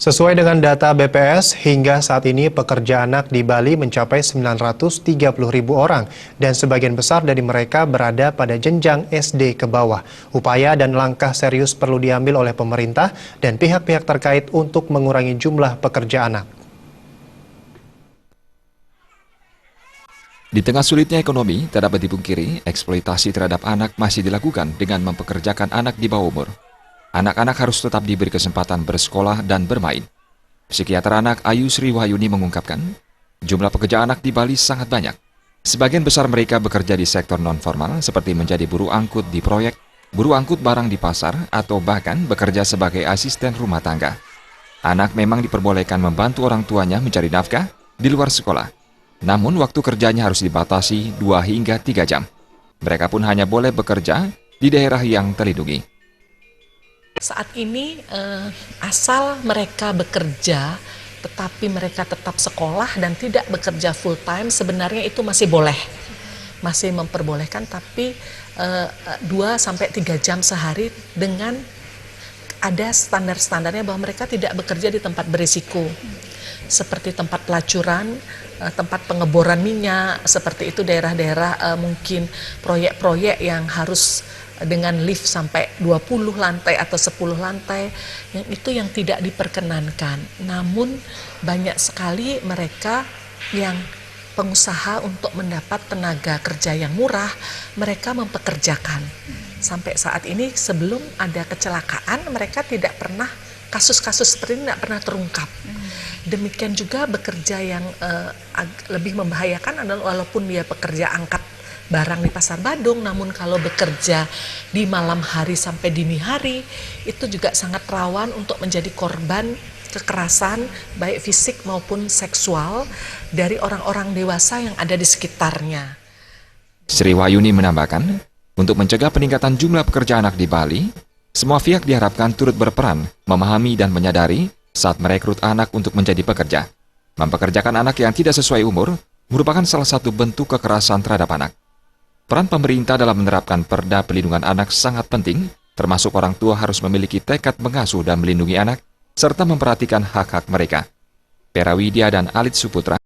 Sesuai dengan data BPS, hingga saat ini pekerja anak di Bali mencapai 930.000 orang dan sebagian besar dari mereka berada pada jenjang SD ke bawah. Upaya dan langkah serius perlu diambil oleh pemerintah dan pihak-pihak terkait untuk mengurangi jumlah pekerja anak. Di tengah sulitnya ekonomi, tak dapat dipungkiri, eksploitasi terhadap anak masih dilakukan dengan mempekerjakan anak di bawah umur. Anak-anak harus tetap diberi kesempatan bersekolah dan bermain. Psikiater anak Ayu Sri Wahyuni mengungkapkan, jumlah pekerja anak di Bali sangat banyak. Sebagian besar mereka bekerja di sektor non-formal seperti menjadi buruh angkut di proyek, buruh angkut barang di pasar, atau bahkan bekerja sebagai asisten rumah tangga. Anak memang diperbolehkan membantu orang tuanya mencari nafkah di luar sekolah. Namun waktu kerjanya harus dibatasi 2 hingga 3 jam. Mereka pun hanya boleh bekerja di daerah yang terlindungi. Saat ini asal mereka bekerja, tetapi mereka tetap sekolah dan tidak bekerja full time, sebenarnya itu masih boleh, masih memperbolehkan, tapi 2-3 jam sehari dengan ada standar-standarnya bahwa mereka tidak bekerja di tempat berisiko, seperti tempat pelacuran, tempat pengeboran minyak, seperti itu daerah-daerah mungkin proyek-proyek yang harus dengan lift sampai 20 lantai atau 10 lantai, yang itu yang tidak diperkenankan. Namun banyak sekali mereka yang pengusaha untuk mendapat tenaga kerja yang murah, mereka mempekerjakan. Sampai saat ini sebelum ada kecelakaan, mereka tidak pernah, kasus-kasus seperti ini tidak pernah terungkap. Demikian juga bekerja yang lebih membahayakan adalah walaupun dia pekerja angkat barang di Pasar Badung, namun kalau bekerja di malam hari sampai dini hari, itu juga sangat rawan untuk menjadi korban kekerasan, baik fisik maupun seksual, dari orang-orang dewasa yang ada di sekitarnya. Sri Wahyuni menambahkan, untuk mencegah peningkatan jumlah pekerja anak di Bali, semua pihak diharapkan turut berperan, memahami dan menyadari saat merekrut anak untuk menjadi pekerja. Mempekerjakan anak yang tidak sesuai umur merupakan salah satu bentuk kekerasan terhadap anak. Peran pemerintah dalam menerapkan Perda Pelindungan Anak sangat penting, termasuk orang tua harus memiliki tekad mengasuh dan melindungi anak, serta memperhatikan hak-hak mereka. Pera Widya dan Alit Suputra.